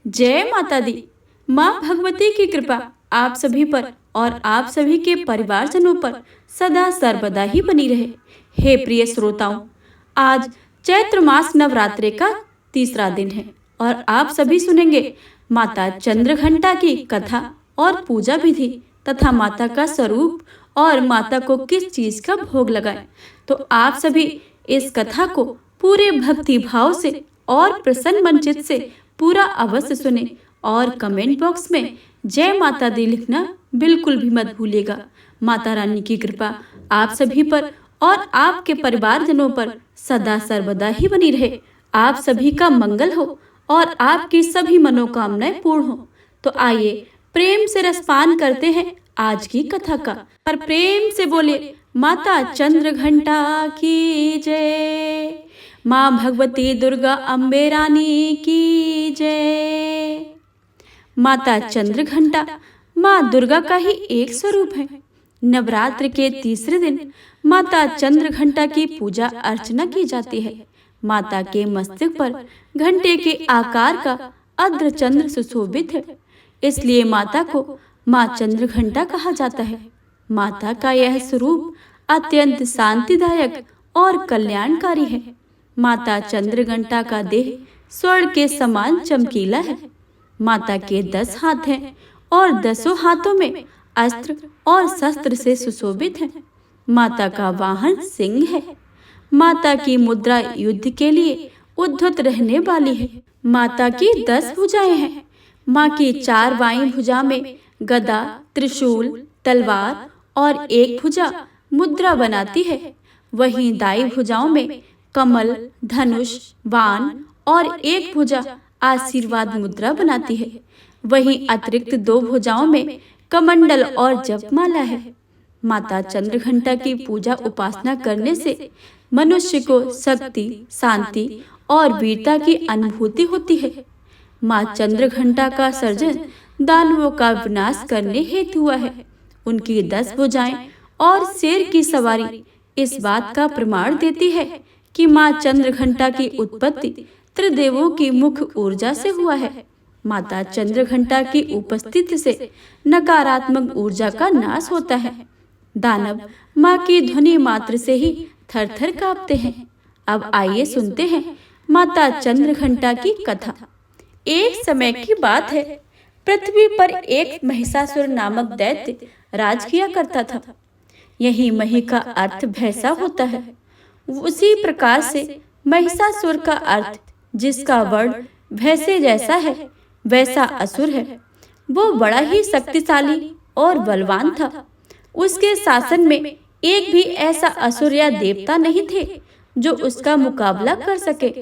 जय माता दी। माँ भगवती की कृपा आप सभी पर और आप सभी के परिवारजनों पर सदा सर्वदा ही बनी रहे। हे प्रिय श्रोताओं, आज चैत्र मास नवरात्रे का तीसरा दिन है और आप सभी सुनेंगे माता चंद्रघंटा की कथा और पूजा विधि तथा माता का स्वरूप और माता को किस चीज का भोग लगाए। तो आप सभी इस कथा को पूरे भक्ति भाव से और प्रसन्न मनचित से पूरा अवश्य सुने और कमेंट बॉक्स में जय माता दी लिखना बिल्कुल भी मत भूलिएगा। माता रानी की कृपा आप सभी पर और आपके परिवारजनों पर सदा सर्वदा ही बनी रहे। आप सभी का मंगल हो और आपकी सभी मनोकामनाएं पूर्ण हो। तो आइए प्रेम से रसपान करते हैं आज की कथा का और प्रेम से बोले माता चंद्रघंटा की जय। माँ भगवती दुर्गा अम्बे रानी की जय। माता चंद्रघंटा माँ दुर्गा का ही एक स्वरूप है। नवरात्र के तीसरे दिन माता चंद्रघंटा की पूजा अर्चना की जाती है। माता के मस्तक पर घंटे के आकार का अर्ध चंद्र सुशोभित है, इसलिए माता को माँ चंद्रघंटा कहा जाता है। माता का यह स्वरूप अत्यंत शांतिदायक और कल्याणकारी है। माता चंद्रघंटा का देह स्वर्ण के समान चमकीला है। माता के 10 हाथ हैं और 10 हाथों में अस्त्र और शस्त्र से सुशोभित है। माता का वाहन सिंह है। माता की मुद्रा युद्ध के लिए उद्धत रहने वाली है। माता की 10 भुजाएं हैं। माँ की 4 बाईं भुजा में गदा, त्रिशूल, तलवार और एक भुजा मुद्रा बनाती है। वहीं दाई भुजाओं में कमल, धनुष, बाण और एक भुजा आशीर्वाद मुद्रा बनाती है। वहीं अतिरिक्त 2 भुजाओं में कमंडल और जपमाला है। माता चंद्रघंटा की पूजा उपासना करने से मनुष्य को शक्ति, शांति और वीरता की अनुभूति होती है। माँ चंद्रघंटा का सर्जन दानवों का विनाश करने हेतु हुआ है। उनकी 10 भुजाएं और शेर की सवारी इस बात का प्रमाण देती है कि माँ चंद्रघंटा की उत्पत्ति त्रिदेवों की मुख्य ऊर्जा से हुआ है। माता चंद्रघंटा की उपस्थिति से नकारात्मक ऊर्जा का नाश होता है। दानव माँ की ध्वनि मात्र से ही थर-थर कांपते हैं। अब आइए सुनते हैं माता चंद्रघंटा की कथा। एक समय की बात है, पृथ्वी पर एक महिषासुर नामक दैत्य राज किया करता था। यही मही का अर्थ भैंसा होता है। उसी प्रकार से महिषासुर का अर्थ जिसका वर्ण भैंसे जैसा है वैसा असुर है। वो बड़ा ही शक्तिशाली और बलवान था। उसके शासन में एक भी ऐसा असुर या देवता नहीं थे जो उसका मुकाबला कर सके।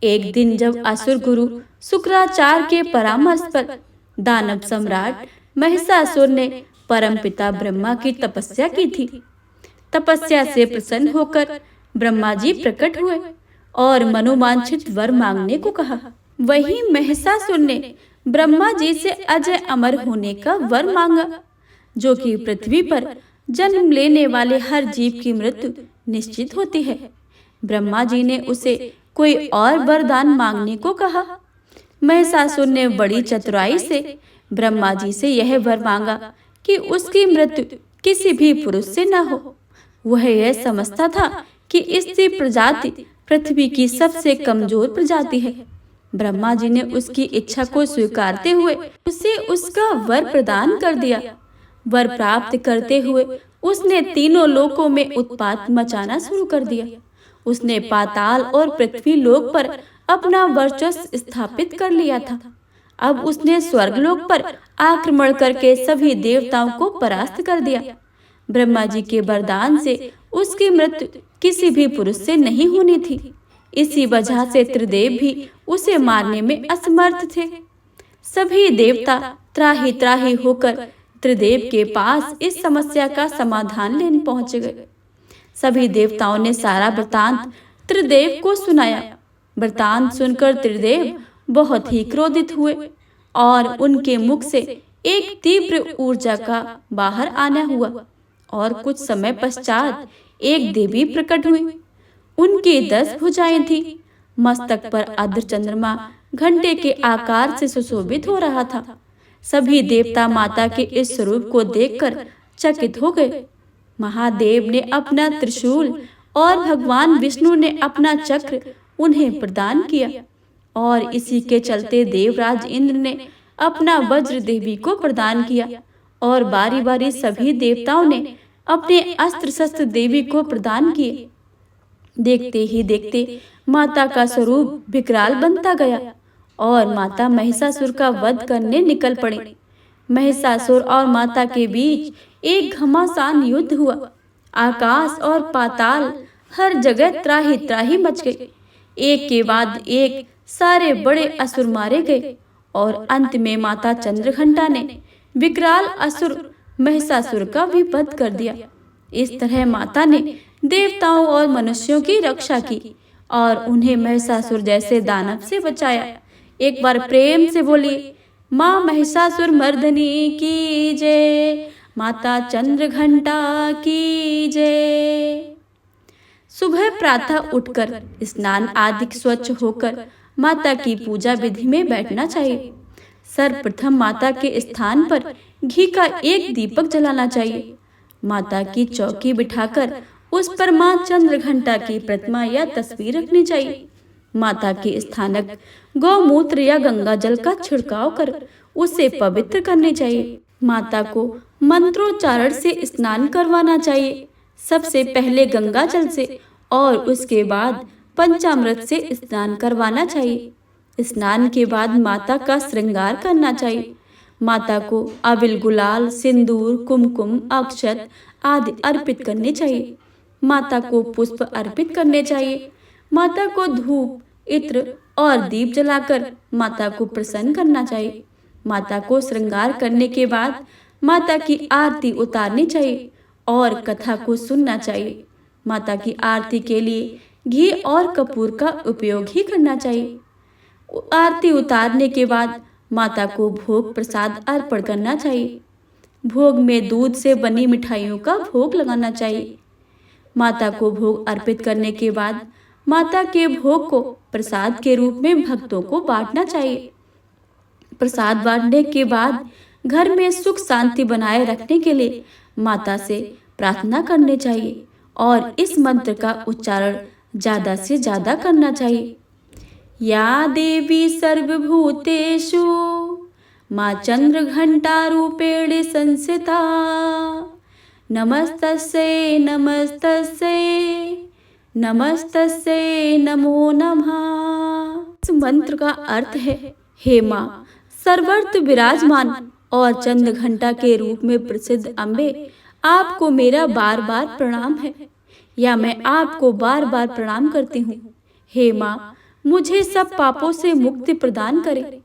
एक दिन जब असुर गुरु शुक्राचार्य के परामर्श पर दानव सम्राट महिषासुर ने परमपिता ब्रह्मा की तपस्या की थी। तपस्या से प्रसन्न होकर ब्रह्मा जी प्रकट हुए और मनोवांछित वर मांगने को कहा। वहीं महिषासुर ने ब्रह्मा जी से अजय अमर होने का वर मांगा, जो कि पृथ्वी पर जन्म लेने वाले हर जीव की मृत्यु निश्चित होती है। ब्रह्मा जी ने उसे कोई और वरदान मांगने को कहा। महिषासुर ने बड़ी चतुराई से ब्रह्मा जी से यह वर मांगा कि उसकी मृत्यु किसी भी पुरुष से न हो। वह यह समझता था कि स्त्री प्रजाति पृथ्वी की सबसे कमजोर प्रजाति है। ब्रह्मा जी ने उसकी इच्छा को स्वीकारते हुए उसे उसका वर प्रदान कर दिया। वर प्राप्त करते हुए उसने तीनों लोकों में उत्पात मचाना शुरू कर दिया। उसने पाताल और पृथ्वी लोक पर अपना वर्चस्व स्थापित कर लिया था। अब उसने स्वर्गलोक पर आक्रमण करके सभी देवताओं को परास्त कर दिया। ब्रह्मा जी के वरदान से उसकी मृत्यु किसी भी पुरुष से नहीं होनी थी। इसी वजह से त्रिदेव भी उसे मारने में असमर्थ थे। सभी देवता त्राही त्राही होकर त्रिदेव के पास इस समस्या का समाधान लेने पहुंच गए। सभी देवताओं ने सारा वृतांत त्रिदेव को सुनाया। वृतांत सुनकर त्रिदेव बहुत ही क्रोधित हुए और उनके मुख से एक तीव्र ऊर्जा का बाहर आना हुआ और कुछ समय पश्चात एक देवी प्रकट हुई। उनकी 10 भुजाएं थी। मस्तक पर अर्धचंद्रमा घंटे के आकार से सुशोभित हो रहा था। सभी देवता माता के इस स्वरूप को देखकर चकित हो गए। महादेव ने अपना त्रिशूल और भगवान विष्णु ने अपना चक्र उन्हें प्रदान किया और इसी के चलते देवराज इंद्र ने अपना वज्र देवी को प्रदान किया और बारी बारी सभी देवताओं ने अपने अस्त्र शस्त्र देवी को प्रदान किए। देखते ही देखते माता का स्वरूप विकराल बनता गया और माता महिषासुर का वध करने निकल पड़े। महिषासुर और माता के बीच एक घमासान युद्ध हुआ। आकाश और पाताल हर जगह त्राही त्राही मच गई। एक के बाद एक सारे बड़े असुर मारे गए और अंत में माता चंद्रघंटा ने विकराल असुर महिषासुर का भी वध कर दिया। इस तरह माता ने देवताओं और मनुष्यों की रक्षा की और उन्हें महिषासुर जैसे दानव से बचाया। एक बार प्रेम से बोलिए, माँ महिषासुर मर्दनी की जय, माता चंद्रघंटा की जय। सुबह प्रातः उठकर स्नान आदि स्वच्छ होकर माता की पूजा विधि में बैठना चाहिए। सर्वप्रथम माता के स्थान पर घी का एक दीपक जलाना चाहिए। माता की चौकी बिठाकर उस पर मां चंद्रघंटा की प्रतिमा या तस्वीर रखनी चाहिए। माता के स्थानक गौमूत्र या गंगा जल का छिड़काव कर उसे पवित्र करने चाहिए। माता को मंत्रोच्चारण से स्नान करवाना चाहिए। सबसे पहले गंगा जल से और उसके बाद पंचामृत से स्नान करवाना चाहिए। स्नान के बाद माता का श्रृंगार करना चाहिए। माता को अबिल, गुलाल, सिंदूर, कुमकुम, अक्षत आदि अर्पित करने चाहिए। माता को पुष्प अर्पित करने चाहिए। माता को धूप, इत्र और दीप जलाकर माता को प्रसन्न करना चाहिए। माता को श्रृंगार करने के बाद माता की आरती उतारनी चाहिए और कथा को सुनना चाहिए। माता की आरती के लिए घी और कपूर का उपयोग ही करना चाहिए। आरती उतारने के बाद माता को भोग प्रसाद अर्पण करना चाहिए। भोग में दूध से बनी मिठाइयों का भोग लगाना चाहिए। माता को भोग अर्पित करने के बाद माता के भोग को प्रसाद के रूप में भक्तों को बांटना चाहिए। प्रसाद बांटने के बाद घर में सुख शांति बनाए रखने के लिए माता से प्रार्थना करनी चाहिए और इस मंत्र का उच्चारण ज्यादा से ज्यादा करना चाहिए। या देवी सर्वभूतेषु माँ चंद्रघंटा रूपेण संस्थिता, नमस्तस्यै नमस्तस्यै नमस्तस्यै नमो नमः। इस मंत्र का अर्थ है, हे माँ सर्वत्र विराजमान और चंद्रघंटा के रूप में प्रसिद्ध अम्बे, आपको मेरा बार बार प्रणाम है या मैं आपको बार बार प्रणाम करती हूँ। हे माँ मुझे सब पापों से मुक्ति प्रदान करे।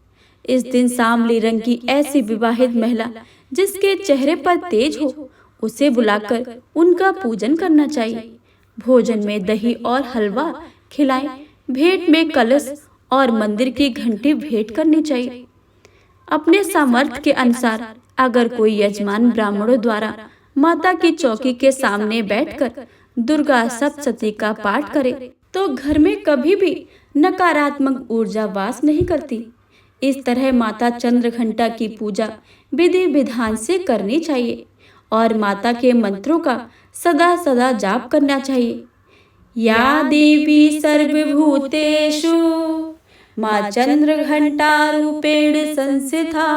इस दिन सांवली रंग की ऐसी विवाहित महिला जिसके चेहरे पर तेज हो, उसे बुलाकर उनका पूजन करना चाहिए। भोजन में दही और हलवा खिलाएं। भेंट में कलश और मंदिर की घंटी भेंट करनी चाहिए। अपने सामर्थ्य के अनुसार अगर कोई यजमान ब्राह्मणों द्वारा माता की चौकी के सामने बैठकर दुर्गा सप्तशती का पाठ करे तो घर में कभी भी नकारात्मक ऊर्जा वास नहीं करती। इस तरह माता चंद्रघंटा की पूजा विधि विधान से करनी चाहिए और माता के मंत्रों का सदा सदा जाप करना चाहिए। या देवी सर्वभूतेषु माँ चंद्रघंटा रूपेण संस्थिता,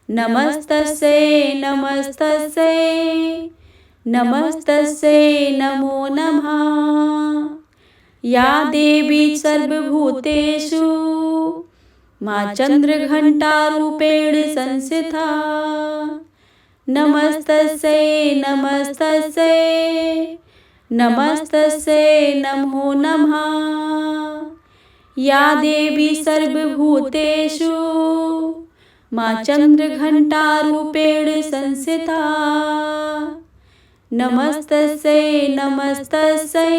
नमस्तस्यै नमस्तस्यै नमस्तस्यै नमो नमः। या देवी सर्वभूतेषु माँ चंद्रघंटा रूपेण संस्थिता, नमस्तस्यै नमस्तस्यै नमस्तस्यै नमो नमः। या देवी सर्वभूतेषु माँ चंद्रघंटा रूपेण संस्थिता, नमस्तस्यै नमस्तस्यै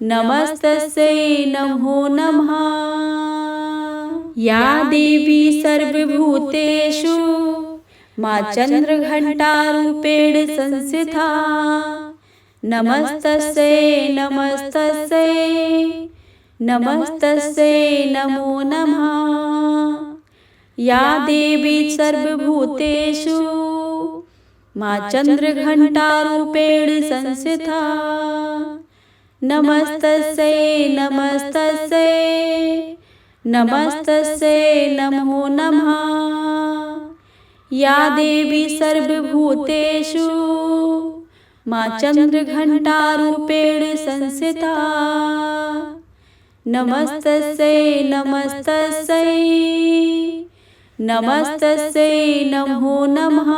नमस्तस्यै नमो नमः। या देवी सर्वभूतेषु माँ चंद्रघंटा रूपेण संस्थिता, नमस्तस्यै नमस्तस्यै नमस्तस्यै नमो नमः। या देवी सर्वभूतेषु मां चन्द्रघण्टारूपेण संस्थिता। नमस्तस्यै नमस्तस्यै नमस्तस्यै नमो नमः। या देवी सर्वभूतेषु मां चन्द्रघण्टारूपेण संस्थिता। नमस्तस्यै नमस्तस्यै नमस्तस्यै नमो नमः।